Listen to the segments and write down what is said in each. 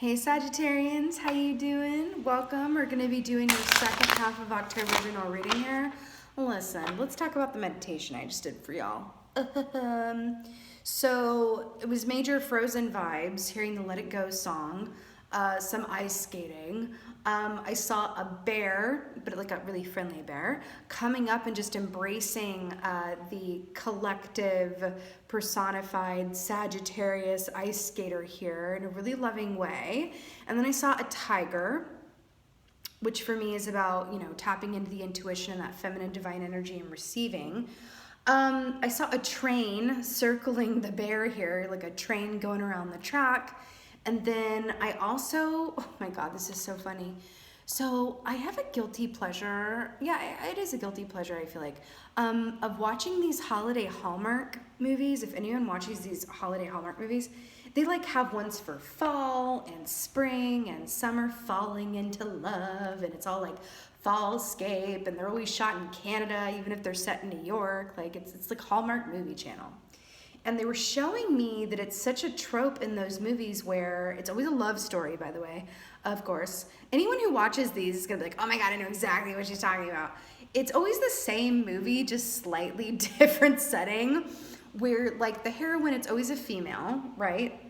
Hey Sagittarians, how you doing? Welcome. We're going to be doing your second half of October general reading here. Listen, let's talk about the meditation I just did for y'all. So it was major Frozen vibes, hearing the Let It Go song, some ice skating. I saw a bear, but like a really friendly bear, coming up and just embracing the collective personified Sagittarius ice skater here in a really loving way. And then I saw a tiger, which for me is about, tapping into the intuition and that feminine divine energy and receiving. I saw a train circling the bear here, like a train going around the track. And then I also, oh my God, this is so funny. So I have a guilty pleasure. Yeah, it is a guilty pleasure, I feel like, of watching these holiday Hallmark movies. If anyone watches these holiday Hallmark movies, they like have ones for fall and spring and summer falling into love. And it's all like fallscape, and they're always shot in Canada, even if they're set in New York. Like it's like Hallmark movie channel. And they were showing me that it's such a trope in those movies where it's always a love story, by the way, of course. Anyone who watches these is gonna be like, oh my God, I know exactly what she's talking about. It's always the same movie, just slightly different setting, where like the heroine, it's always a female, right?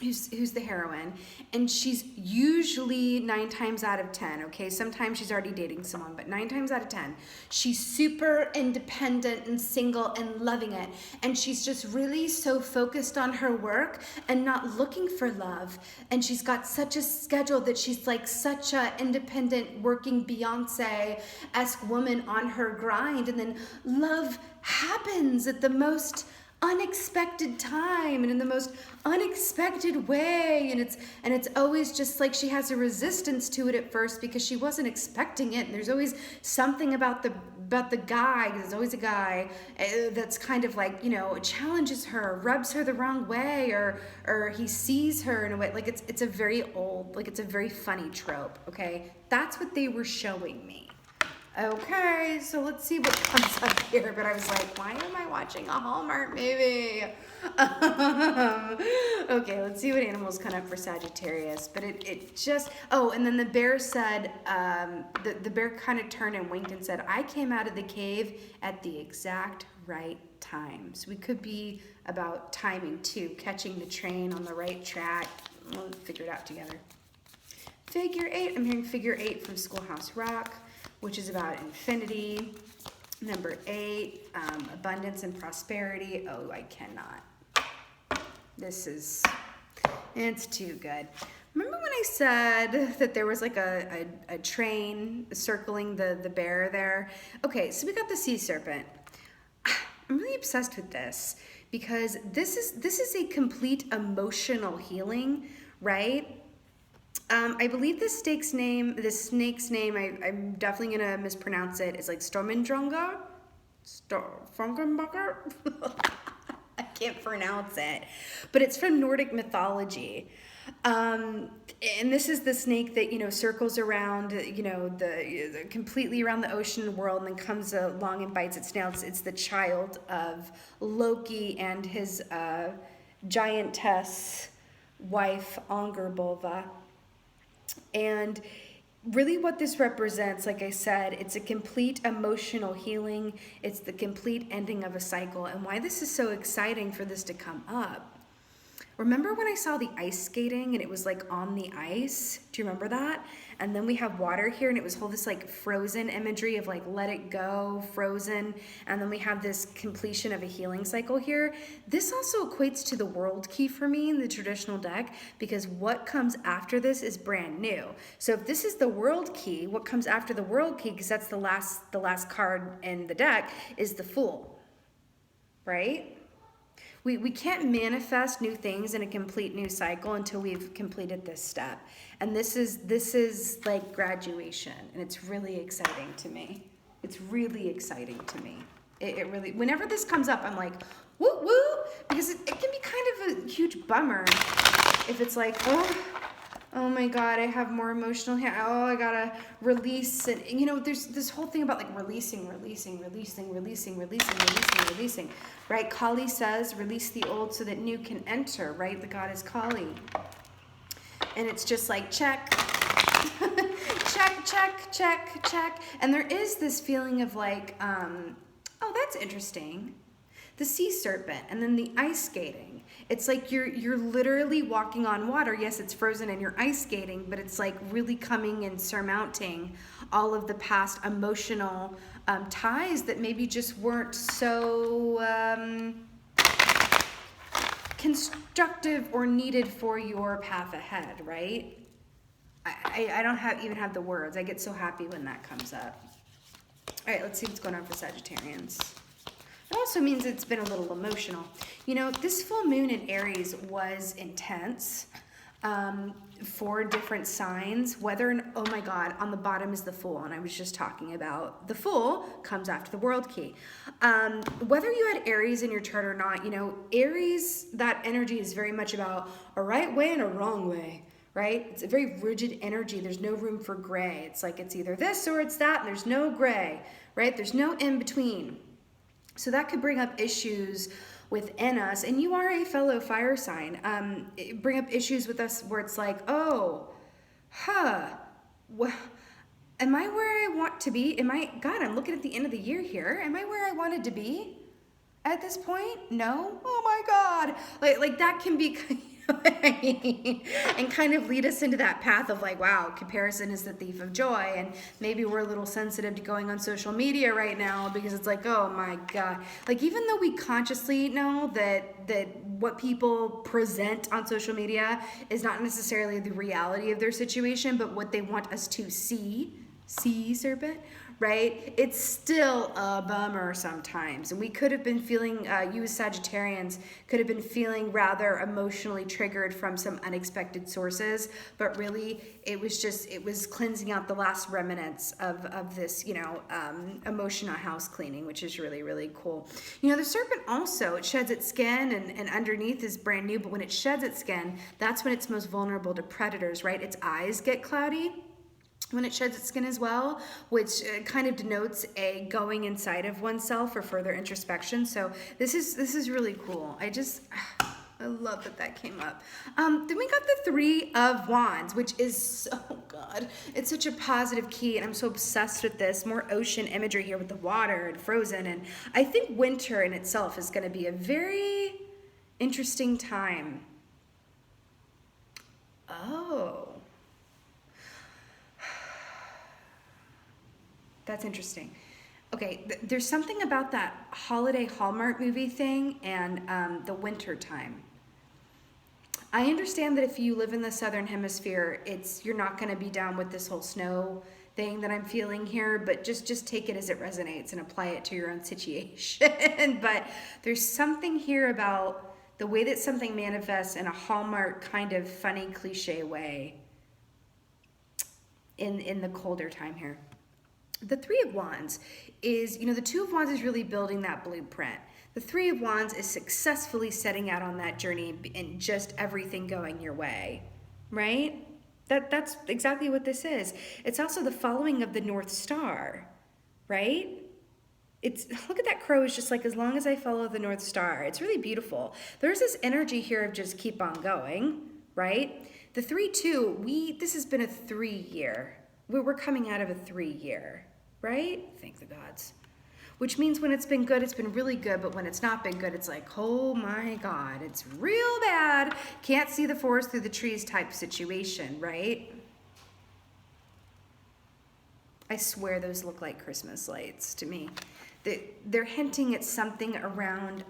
Who's the heroine, and she's usually 9 times out of 10, okay? Sometimes she's already dating someone, but 9 times out of 10, she's super independent and single and loving it. And she's just really so focused on her work and not looking for love. And she's got such a schedule that she's like such a independent working Beyonce-esque woman on her grind. And then love happens at the most unexpected time and in the most unexpected way, and it's always just like she has a resistance to it at first because she wasn't expecting it. And there's always something about the guy, because there's always a guy that's kind of like, challenges her, rubs her the wrong way, or he sees her in a way like it's a very old, like it's a very funny trope. Okay, that's what they were showing me. Okay, so let's see what comes up here. But I was like, why am I watching a Hallmark movie? Okay, let's see what animals come up for Sagittarius. But it just, and then the bear said, the bear kind of turned and winked and said, I came out of the cave at the exact right time. So we could be about timing too, catching the train on the right track. We'll figure it out together. Figure 8, I'm hearing figure 8 from Schoolhouse Rock, which is about infinity. Number 8, abundance and prosperity. Oh, I cannot. It's too good. Remember when I said that there was like a train circling the bear there? Okay, so we got the sea serpent. I'm really obsessed with this because this is a complete emotional healing, right? I believe this snake's name, I'm definitely going to mispronounce it. It's like Stormendronga? Stormgenbacher? I can't pronounce it. But it's from Nordic mythology. And this is the snake that, circles around, the completely around the ocean world and then comes along and bites its nails. It's the child of Loki and his giantess wife, Angerbulva. And really what this represents, like I said, it's a complete emotional healing. It's the complete ending of a cycle. And why this is so exciting for this to come up. Remember when I saw the ice skating and it was like on the ice? Do you remember that? And then we have water here and it was this like frozen imagery of like let it go, frozen. And then we have this completion of a healing cycle here. This also equates to the world key for me in the traditional deck because what comes after this is brand new. So if this is the world key, what comes after the world key, because that's the last card in the deck, is the Fool, right? We can't manifest new things in a complete new cycle until we've completed this step. And this is like graduation, and it's really exciting to me. It's really exciting to me. It really, whenever this comes up, I'm like, woo woo, because it can be kind of a huge bummer if it's like, oh my God, I have more emotional here. Oh, I gotta release. And there's this whole thing about like releasing, right? Kali says, release the old so that new can enter, right? The goddess Kali. And it's just like, check, check, check, check, check. And there is this feeling of like, oh, that's interesting. The sea serpent and then the ice skating. It's like you're literally walking on water. Yes, it's frozen and you're ice skating, but it's like really coming and surmounting all of the past emotional ties that maybe just weren't so constructive or needed for your path ahead, right? I don't even have the words. I get so happy when that comes up. All right, let's see what's going on for Sagittarians. It also means it's been a little emotional. You know, this full moon in Aries was intense for different signs. Oh my God, on the bottom is the Fool, and I was just talking about the Fool comes after the World key. Whether you had Aries in your chart or not, you know, Aries, that energy is very much about a right way and a wrong way, right? It's a very rigid energy. There's no room for gray. It's like it's either this or it's that, and there's no gray, right? There's no in between. So that could bring up issues within us, and you are a fellow fire sign. Bring up issues with us where it's like, oh, well, am I where I want to be? God, I'm looking at the end of the year here. Am I where I wanted to be at this point? No? Oh my God. Like that can be, you know what I mean? And kind of lead us into that path of like, wow, comparison is the thief of joy. And maybe we're a little sensitive to going on social media right now because it's like, oh my God. Like, even though we consciously know that what people present on social media is not necessarily the reality of their situation, but what they want us to see, serpent, right? It's still a bummer sometimes. And we could have been feeling, you as Sagittarians could have been feeling rather emotionally triggered from some unexpected sources, but really it was cleansing out the last remnants of this, you know, emotional house cleaning, which is really, really cool. You know, the serpent also, it sheds its skin and underneath is brand new, but when it sheds its skin, that's when it's most vulnerable to predators, right? Its eyes get cloudy when it sheds its skin as well, which kind of denotes a going inside of oneself for further introspection. So this is really cool. I love that came up. Then we got the Three of Wands, which is, oh God, it's such a positive key, and I'm so obsessed with this. More ocean imagery here with the water and frozen, and I think winter in itself is going to be a very interesting time. Oh. That's interesting. Okay, there's something about that holiday Hallmark movie thing and the winter time. I understand that if you live in the Southern Hemisphere, you're not going to be down with this whole snow thing that I'm feeling here, but just take it as it resonates and apply it to your own situation. But there's something here about the way that something manifests in a Hallmark kind of funny cliche way in the colder time here. The Three of Wands is, you know, the Two of Wands is really building that blueprint. The Three of Wands is successfully setting out on that journey and just everything going your way, right? That's exactly what this is. It's also the following of the North Star, right? Look at that crow, is just like, as long as I follow the North Star. It's really beautiful. There's this energy here of just keep on going, right? The 3-2, this has been a 3-year. We're coming out of a 3-year. Right? Thank the gods. Which means when it's been good, it's been really good, but when it's not been good, it's like, oh my God, it's real bad. Can't see the forest through the trees type situation, right? I swear those look like Christmas lights to me. They're hinting at something around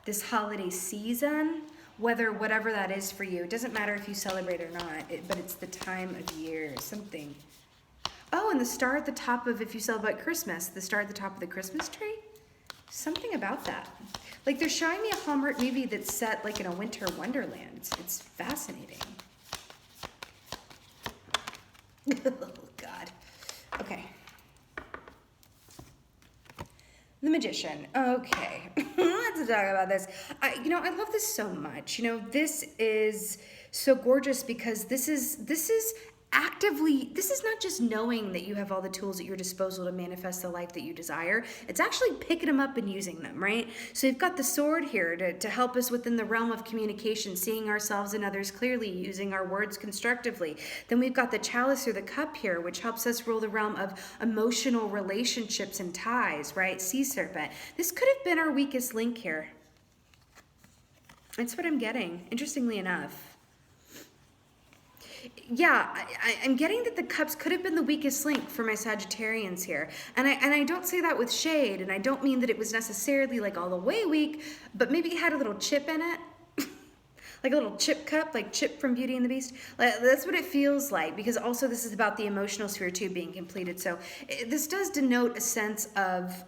this holiday season, whatever that is for you. It doesn't matter if you celebrate or not, but it's the time of year, something. Oh, and the star at the top of, if you celebrate Christmas, the star at the top of the Christmas tree? Something about that. Like, they're showing me a Hallmark movie that's set like in a winter wonderland. It's fascinating. Oh, God. Okay. The Magician. Okay. Let's talk about this. I love this so much. You know, this is so gorgeous because this is actively, this is not just knowing that you have all the tools at your disposal to manifest the life that you desire. It's actually picking them up and using them, right? So you've got the sword here to help us within the realm of communication, seeing ourselves and others clearly, using our words constructively. Then we've got the chalice or the cup here, which helps us rule the realm of emotional relationships and ties, right? Sea serpent. This could have been our weakest link here. That's what I'm getting, interestingly enough. Yeah, I'm getting that the cups could have been the weakest link for my Sagittarians here. And I don't say that with shade, and I don't mean that it was necessarily like all the way weak, but maybe it had a little chip in it. Like a little chip cup, like Chip from Beauty and the Beast. That's what it feels like, because also this is about the emotional sphere too being completed. So this does denote a sense of,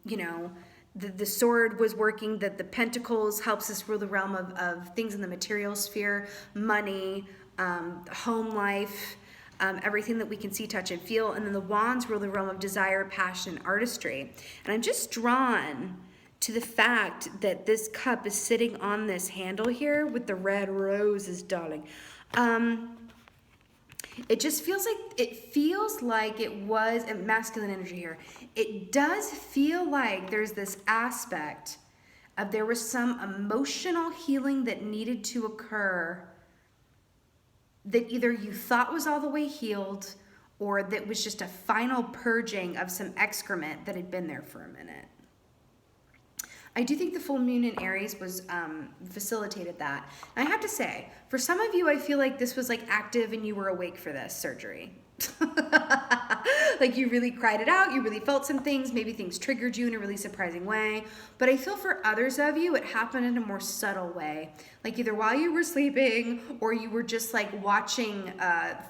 you know, the sword was working, that the pentacles helps us rule the realm of things in the material sphere, money, home life, everything that we can see, touch, and feel. And then the wands rule the realm of desire, passion, and artistry. And I'm just drawn to the fact that this cup is sitting on this handle here with the red roses, darling. It just feels like it was a masculine energy here. It does feel like there's this aspect of there was some emotional healing that needed to occur that either you thought was all the way healed, or that was just a final purging of some excrement that had been there for a minute. I do think the full moon in Aries was facilitated that. And I have to say, for some of you, I feel like this was like active and you were awake for this surgery. Like you really cried it out, you really felt some things, maybe things triggered you in a really surprising way. But I feel for others of you, it happened in a more subtle way. Like either while you were sleeping, or you were just like watching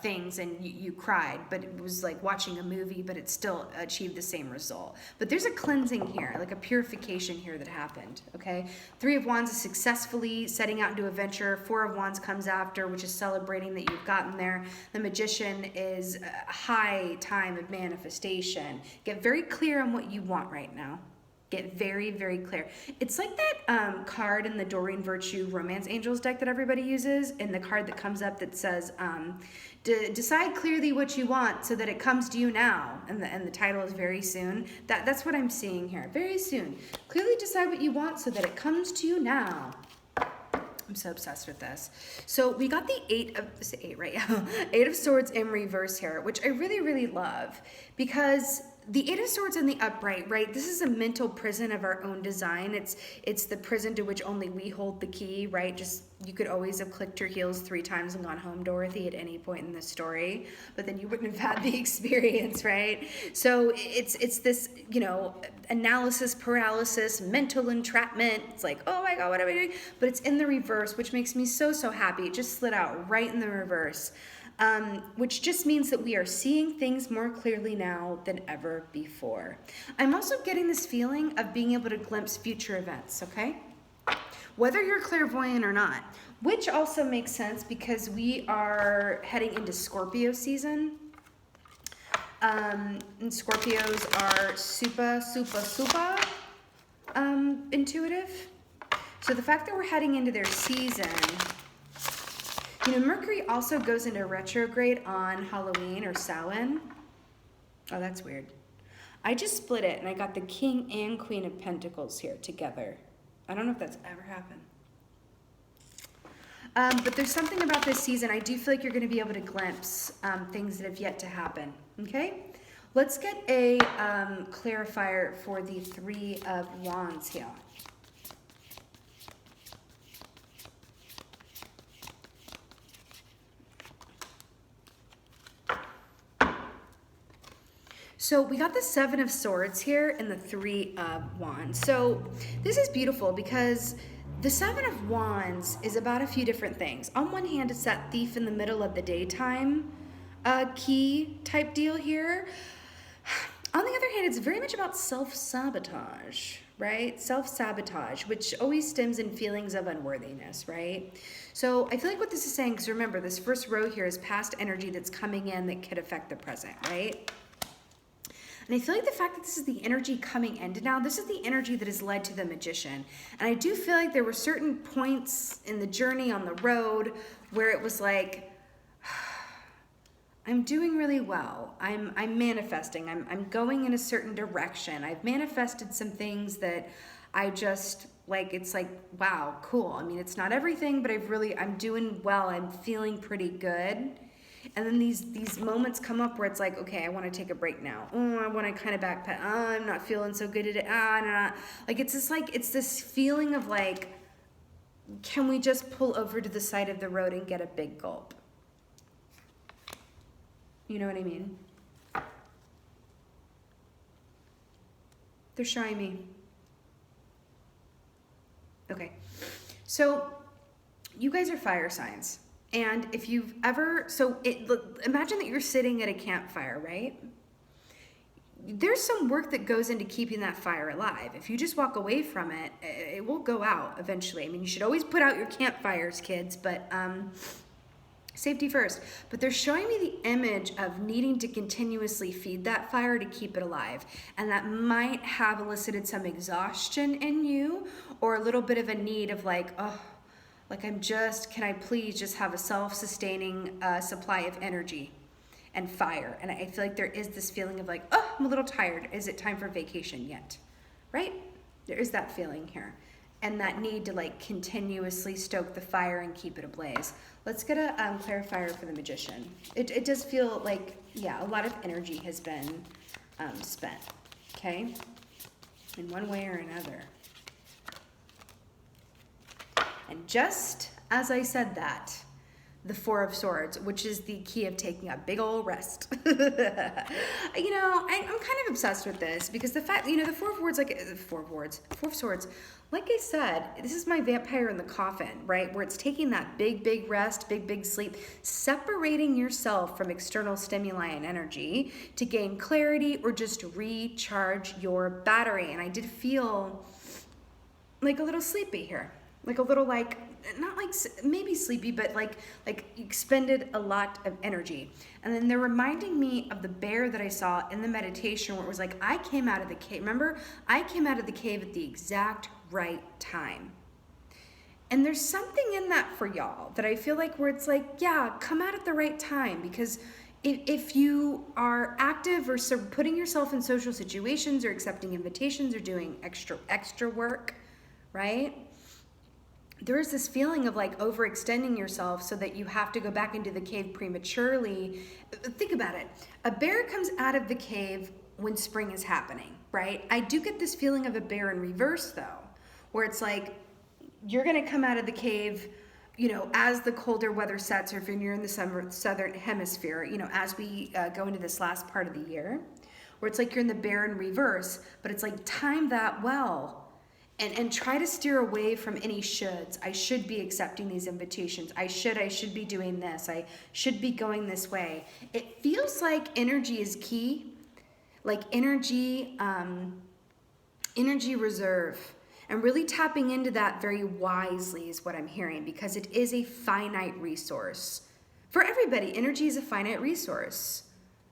things and you cried, but it was like watching a movie, but it still achieved the same result. But there's a cleansing here, like a purification here that happened, okay? 3 of Wands is successfully setting out into a venture. 4 of Wands comes after, which is celebrating that you've gotten there. The Magician is a high time of manifestation. Get very clear on what you want right now. Get very, very clear. It's like that card in the Doreen Virtue Romance Angels deck that everybody uses, and the card that comes up that says, decide clearly what you want so that it comes to you now. And the title is very soon. That's what I'm seeing here. Very soon. Clearly decide what you want so that it comes to you now. I'm so obsessed with this. So we got the 8 of Swords in reverse here, which I really, really love, because the 8 of Swords in the upright, right? This is a mental prison of our own design. It's the prison to which only we hold the key, right? Just, you could always have clicked your heels 3 times and gone home, Dorothy, at any point in the story, but then you wouldn't have had the experience, right? So it's this, you know, analysis paralysis, mental entrapment. It's like, oh my God, what am I doing? But it's in the reverse, which makes me so, so happy. It just slid out right in the reverse. Which just means that we are seeing things more clearly now than ever before. I'm also getting this feeling of being able to glimpse future events, okay? Whether you're clairvoyant or not, which also makes sense because we are heading into Scorpio season. And Scorpios are super intuitive. So the fact that we're heading into their season, you know, Mercury also goes into retrograde on Halloween or Samhain. Oh, that's weird. I just split it and I got the King and Queen of Pentacles here together. I don't know if that's ever happened. But there's something about this season. I do feel like you're going to be able to glimpse things that have yet to happen. Okay? Let's get a clarifier for the 3 of Wands here. So we got the 7 of Swords here and the 3 of Wands. So this is beautiful because the 7 of Wands is about a few different things. On one hand, it's that thief in the middle of the daytime key type deal here. On the other hand, it's very much about self-sabotage, right? Self-sabotage, which always stems in feelings of unworthiness, right? So I feel like what this is saying, because remember, this first row here is past energy that's coming in that could affect the present, right? And I feel like the fact that this is the energy coming into now, this is the energy that has led to the Magician. And I do feel like there were certain points in the journey on the road where it was like, I'm doing really well. I'm manifesting. I'm going in a certain direction. I've manifested some things that I just like. It's like, wow, cool. I mean, it's not everything, but I'm doing well. I'm feeling pretty good. And then these moments come up where it's like, okay, I want to take a break now. Oh, I want to kind of backpedal. Oh, I'm not feeling so good at it. No. Like it's this feeling of like, can we just pull over to the side of the road and get a big gulp? You know what I mean? They're showing me. Okay. So you guys are fire signs. And if you've ever, imagine that you're sitting at a campfire, right? There's some work that goes into keeping that fire alive. If you just walk away from it, it will go out eventually. I mean, you should always put out your campfires, kids, but safety first. But they're showing me the image of needing to continuously feed that fire to keep it alive. And that might have elicited some exhaustion in you, or a little bit of a need of like, oh, like can I please just have a self-sustaining supply of energy and fire? And I feel like there is this feeling of like, oh, I'm a little tired. Is it time for vacation yet? Right? There is that feeling here. And that need to like continuously stoke the fire and keep it ablaze. Let's get a clarifier for the magician. It does feel like, yeah, a lot of energy has been spent, okay? In one way or another. And just as I said that, the Four of Swords, which is the key of taking a big old rest. I'm kind of obsessed with this because the fact, the Four of Swords, like I said, this is my vampire in the coffin, right? Where it's taking that big rest, big sleep, separating yourself from external stimuli and energy to gain clarity or just recharge your battery. And I did feel like a little sleepy here. Like a little like, not like maybe sleepy, but like expended a lot of energy. And then they're reminding me of the bear that I saw in the meditation where it was like, I came out of the cave. Remember, I came out of the cave at the exact right time. And there's something in that for y'all that I feel like where it's like, yeah, come out at the right time, because if you are active or putting yourself in social situations or accepting invitations or doing extra work, right? There is this feeling of like overextending yourself so that you have to go back into the cave prematurely. Think about it. A bear comes out of the cave when spring is happening, right? I do get this feeling of a bear in reverse though, where it's like you're going to come out of the cave, as the colder weather sets, or if you're in the southern hemisphere, as we go into this last part of the year, where it's like you're in the bear in reverse, but it's like time that well. And try to steer away from any shoulds. I should be accepting these invitations. I should be doing this. I should be going this way. It feels like energy is key, like energy reserve, and really tapping into that very wisely is what I'm hearing, because it is a finite resource. For everybody, energy is a finite resource.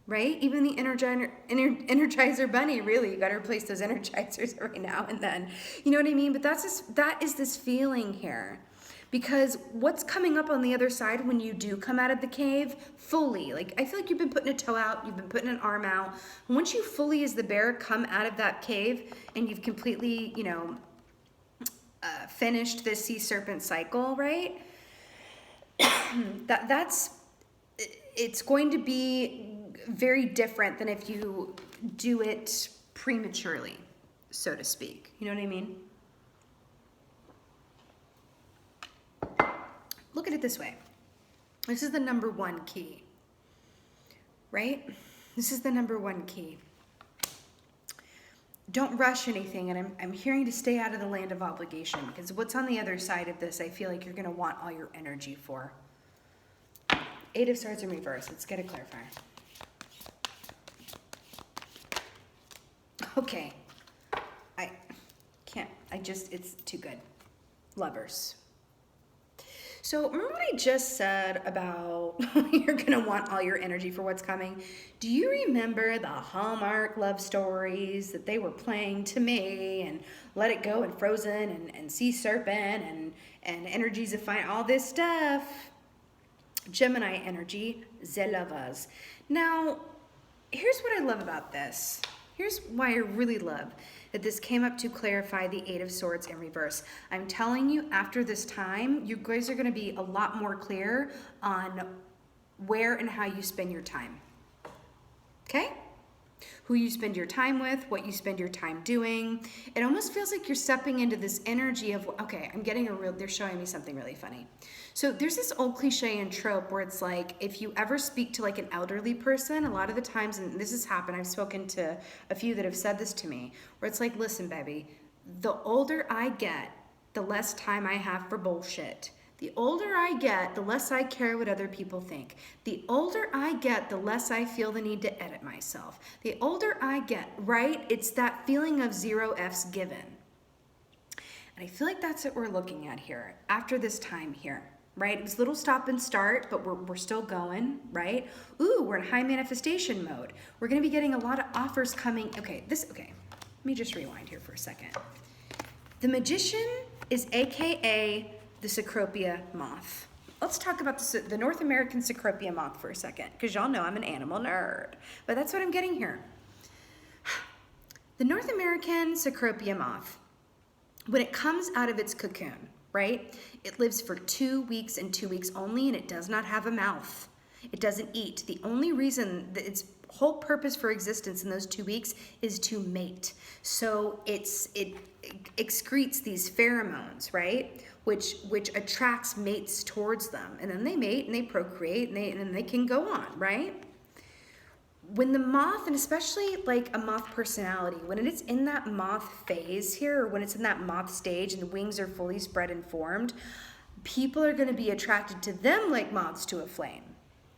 Right? Even the Energizer Bunny, really, you got to replace those Energizers every now and then. You know what I mean? But that is this feeling here. Because what's coming up on the other side when you do come out of the cave fully, like I feel like you've been putting a toe out, you've been putting an arm out. And once you fully, as the bear, come out of that cave and you've completely, finished this sea serpent cycle, right? It's going to be very different than if you do it prematurely, so to speak. You know what I mean? Look at it this way. This is the number one key, right? This is the number one key. Don't rush anything, and I'm hearing to stay out of the land of obligation, because what's on the other side of this, I feel like you're going to want all your energy for. Eight of Swords in reverse. Let's get a clarifier. Okay. It's too good. Lovers. So remember what I just said about you're going to want all your energy for what's coming? Do you remember the Hallmark love stories that they were playing to me, and Let It Go and Frozen and Sea Serpent and Energies of Fine, all this stuff? Gemini energy, the lovers. Now, here's what I love about this. Here's why I really love that this came up to clarify the Eight of Swords in reverse. I'm telling you, after this time, you guys are going to be a lot more clear on where and how you spend your time. Okay? Who you spend your time with, what you spend your time doing. It almost feels like you're stepping into this energy of, okay, they're showing me something really funny. So there's this old cliche and trope where it's like, if you ever speak to like an elderly person, a lot of the times, and this has happened, I've spoken to a few that have said this to me, where it's like, listen, baby, the older I get, the less time I have for bullshit. The older I get, the less I care what other people think. The older I get, the less I feel the need to edit myself. The older I get, right? It's that feeling of 0 F's given. And I feel like that's what we're looking at here after this time here, right? It was a little stop and start, but we're still going, right? Ooh, we're in high manifestation mode. We're going to be getting a lot of offers coming. Okay. Let me just rewind here for a second. The Magician is AKA the Cecropia moth. Let's talk about the North American Cecropia moth for a second, because y'all know I'm an animal nerd. But that's what I'm getting here. The North American Cecropia moth, when it comes out of its cocoon, right, it lives for 2 weeks and 2 weeks only, and it does not have a mouth. It doesn't eat. The only reason that its whole purpose for existence in those 2 weeks is to mate. So it excretes these pheromones, right? Which attracts mates towards them. And then they mate and they procreate and then they can go on, right? When the moth, and especially like a moth personality, when it's in that moth phase here, or when it's in that moth stage and the wings are fully spread and formed, people are going to be attracted to them like moths to a flame.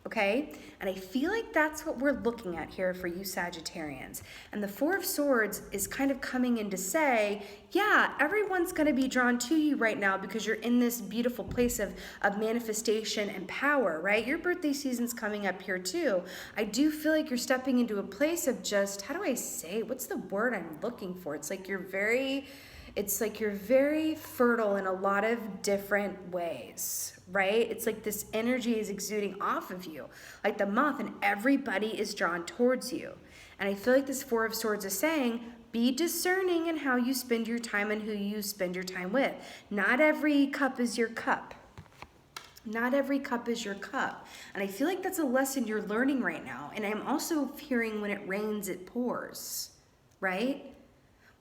Okay? And I feel like that's what we're looking at here for you Sagittarians. And the Four of Swords is kind of coming in to say, yeah, everyone's going to be drawn to you right now because you're in this beautiful place of manifestation and power, right? Your birthday season's coming up here too. I do feel like you're stepping into a place of just, how do I say, what's the word I'm looking for? It's like you're very fertile in a lot of different ways, right? It's like this energy is exuding off of you, like the moth, and everybody is drawn towards you. And I feel like this Four of Swords is saying, be discerning in how you spend your time and who you spend your time with. Not every cup is your cup. Not every cup is your cup. And I feel like that's a lesson you're learning right now. And I'm also hearing when it rains, it pours, right?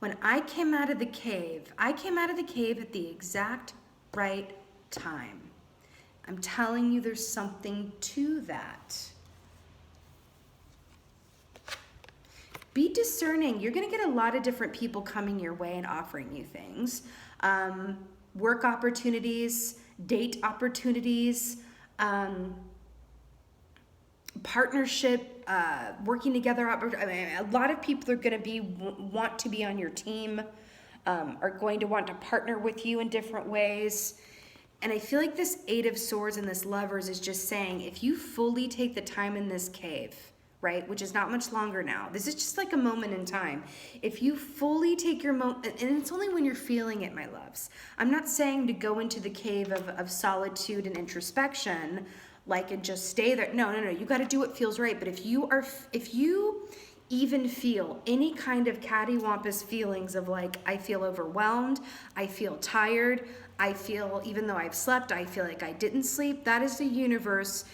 When I came out of the cave at the exact right time. I'm telling you, there's something to that. Be discerning. You're going to get a lot of different people coming your way and offering you things. Work opportunities, date opportunities, partnership, working together. A lot of people are going to want to be on your team, are going to want to partner with you in different ways. And I feel like this Eight of Swords and this Lovers is just saying, if you fully take the time in this cave, right, which is not much longer now, this is just like a moment in time. If you fully take your moment, and it's only when you're feeling it, my loves. I'm not saying to go into the cave of solitude and introspection, like, and just stay there. No. You got to do what feels right. But if you even feel any kind of cattywampus feelings of like, I feel overwhelmed, I feel tired, I feel, even though I've slept, I feel like I didn't sleep, that is the universe,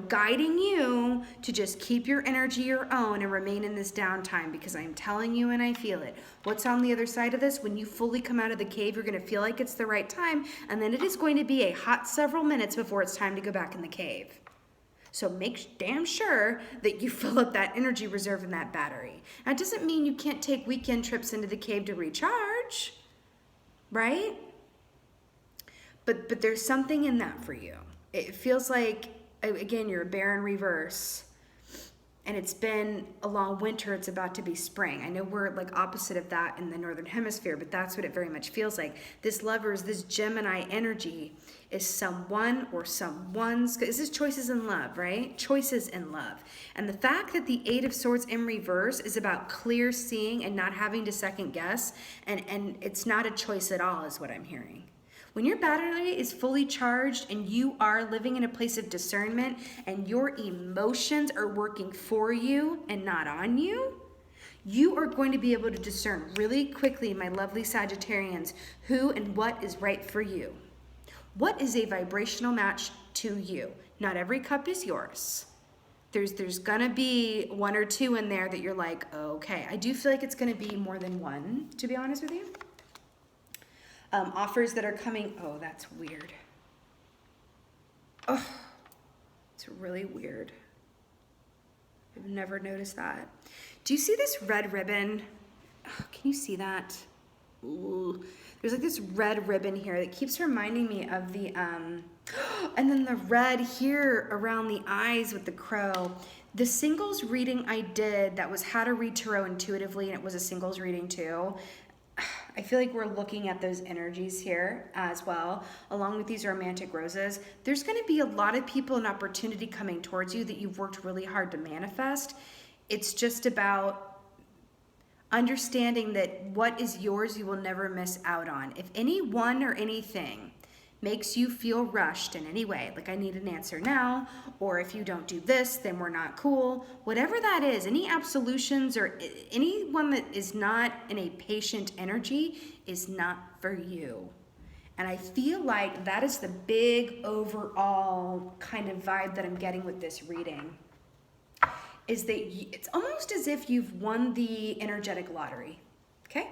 guiding you to just keep your energy your own and remain in this downtime, because I'm telling you and I feel it. What's on the other side of this? When you fully come out of the cave, you're going to feel like it's the right time, and then it is going to be a hot several minutes before it's time to go back in the cave. So make damn sure that you fill up that energy reserve in that battery. That doesn't mean you can't take weekend trips into the cave to recharge, right? But there's something in that for you. It feels like, again, you're a bear in reverse, and it's been a long winter. It's about to be spring. I know we're like opposite of that in the northern hemisphere, but that's what it very much feels like. This Lovers, this Gemini energy is someone or someone's, this is choices in love, right? Choices in love. And the fact that the Eight of Swords in reverse is about clear seeing and not having to second guess, and it's not a choice at all, is what I'm hearing. When your battery is fully charged and you are living in a place of discernment and your emotions are working for you and not on you, you are going to be able to discern really quickly, my lovely Sagittarians, who and what is right for you. What is a vibrational match to you? Not every cup is yours. There's gonna be one or two in there that you're like, okay. I do feel like it's gonna be more than one, to be honest with you. Offers that are coming, oh, that's weird. Oh, it's really weird. I've never noticed that. Do you see this red ribbon? Oh, can you see that? Ooh. There's like this red ribbon here that keeps reminding me of the, and then the red here around the eyes with the crow. The singles reading I did that was how to read tarot intuitively, and it was a singles reading too. I feel like we're looking at those energies here as well, along with these romantic roses. There's going to be a lot of people and opportunity coming towards you that you've worked really hard to manifest. It's just about understanding that what is yours you will never miss out on. If anyone or anything makes you feel rushed in any way, like I need an answer now, or if you don't do this, then we're not cool, whatever that is, any absolutions or anyone that is not in a patient energy is not for you. And I feel like that is the big overall kind of vibe that I'm getting with this reading, is that it's almost as if you've won the energetic lottery, okay?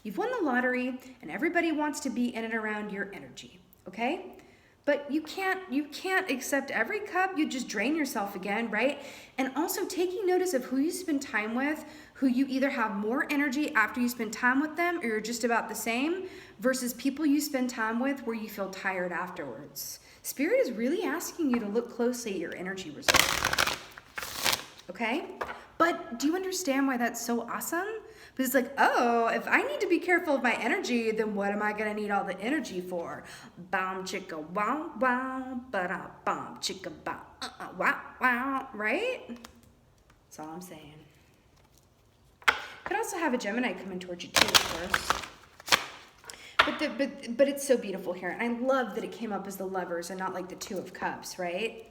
You've won the lottery and everybody wants to be in and around your energy. Okay? But you can't accept every cup. You just drain yourself again, right? And also taking notice of who you spend time with, who you either have more energy after you spend time with them or you're just about the same, versus people you spend time with where you feel tired afterwards. Spirit is really asking you to look closely at your energy reserve. Okay? But do you understand why that's so awesome? Because it's like, oh, if I need to be careful of my energy, then what am I going to need all the energy for? Bam, chicka, wow, wow, ba-da, bam, chicka, ba, wow, wow, right? That's all I'm saying. Could also have a Gemini coming towards you too, of course. But it's so beautiful here. And I love that it came up as the Lovers and not like the Two of Cups, right?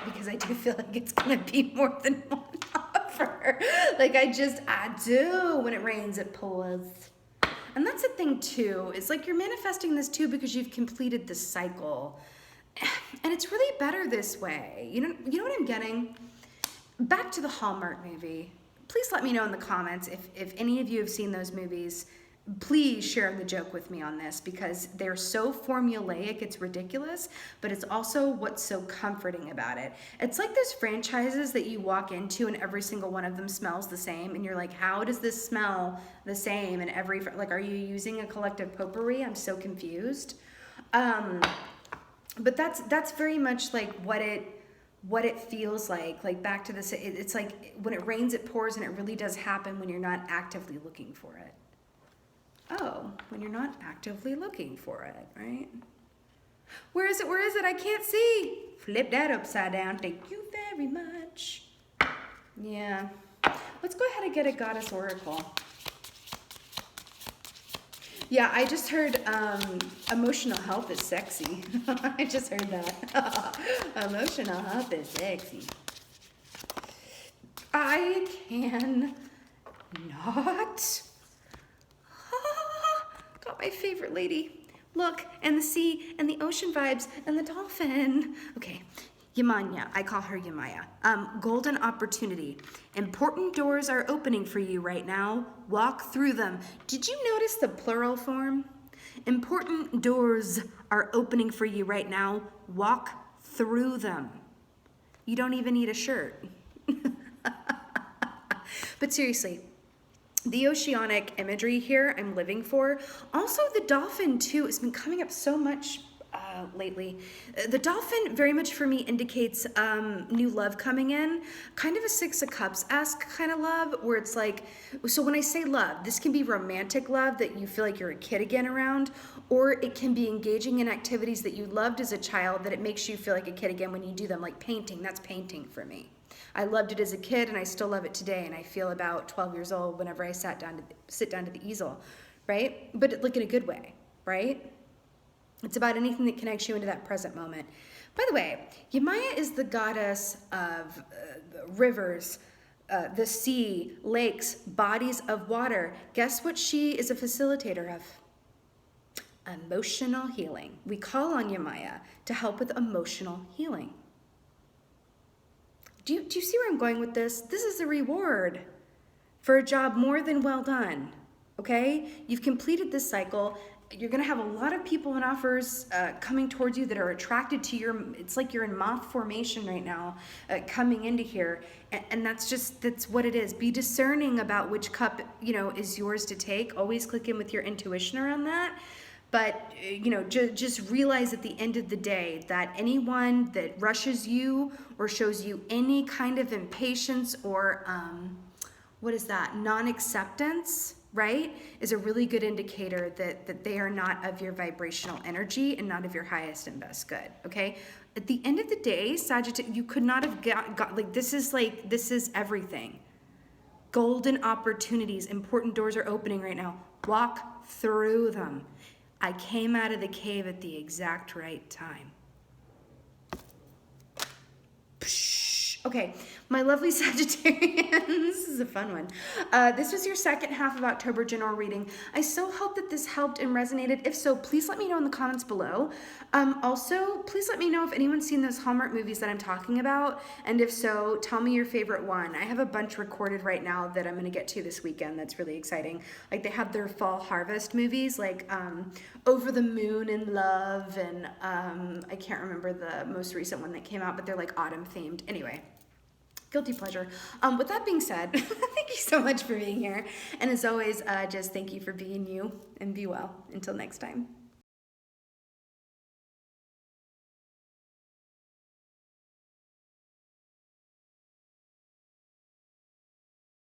Because I do feel like it's going to be more than one offer. Like I do. When it rains, it pours. And that's the thing too. It's like you're manifesting this too because you've completed this cycle. And it's really better this way. You know what I'm getting? Back to the Hallmark movie. Please let me know in the comments if any of you have seen those movies. Please share the joke with me on this because they're so formulaic, it's ridiculous, but it's also what's so comforting about it. It's like those franchises that you walk into and every single one of them smells the same and you're like, how does this smell the same? And like, are you using a collective potpourri? I'm so confused. But that's very much like what it feels like back to this, it's like when it rains, it pours, and it really does happen when you're not actively looking for it. Oh, when you're not actively looking for it, right? Where is it? Where is it? I can't see. Flip that upside down. Thank you very much. Yeah. Let's go ahead and get a Goddess Oracle. Yeah, I just heard emotional health is sexy. I just heard that. Emotional health is sexy. I can not. Got my favorite lady. Look, and the sea, and the ocean vibes, and the dolphin. Okay, Yamanya, I call her Yamaya. Golden opportunity. Important doors are opening for you right now. Walk through them. Did you notice the plural form? Important doors are opening for you right now. Walk through them. You don't even need a shirt. But seriously, the oceanic imagery here I'm living for. Also the dolphin too, it's been coming up so much lately. The dolphin very much for me indicates new love coming in, kind of a Six of Cups-esque kind of love, where it's like, so when I say love, this can be romantic love that you feel like you're a kid again around, or it can be engaging in activities that you loved as a child that it makes you feel like a kid again when you do them, like painting. That's painting for me. I loved it as a kid and I still love it today, and I feel about 12 years old whenever I sit down to the easel. right? But like in a good way, right? It's about anything that connects you into that present moment. By the way, Yamaya is the goddess of rivers, the sea, lakes, bodies of water. Guess what she is a facilitator of? Emotional healing. We call on Yamaya to help with emotional healing. Do you see where I'm going with this? This is a reward for a job more than well done, okay? You've completed this cycle. You're gonna have a lot of people and offers coming towards you that are attracted to it's like you're in moth formation right now, coming into here. And that's what it is. Be discerning about which cup, is yours to take. Always click in with your intuition around that. But, just realize at the end of the day that anyone that rushes you or shows you any kind of impatience or, non-acceptance, right, is a really good indicator that they are not of your vibrational energy and not of your highest and best good, okay? At the end of the day, Sagittarius, you could not have got this is everything. Golden opportunities, important doors are opening right now. Walk through them. I came out of the cave at the exact right time. Okay, my lovely Sagittarians, this is a fun one. This was your second half of October general reading. I so hope that this helped and resonated. If so, please let me know in the comments below. Also, please let me know if anyone's seen those Hallmark movies that I'm talking about. And if so, tell me your favorite one. I have a bunch recorded right now that I'm gonna get to this weekend that's really exciting. Like they have their fall harvest movies, like Over the Moon in Love, and I can't remember the most recent one that came out, but they're like autumn themed. Anyway, guilty pleasure. With that being said, thank you so much for being here. And as always, just thank you for being you, and be well. Until next time.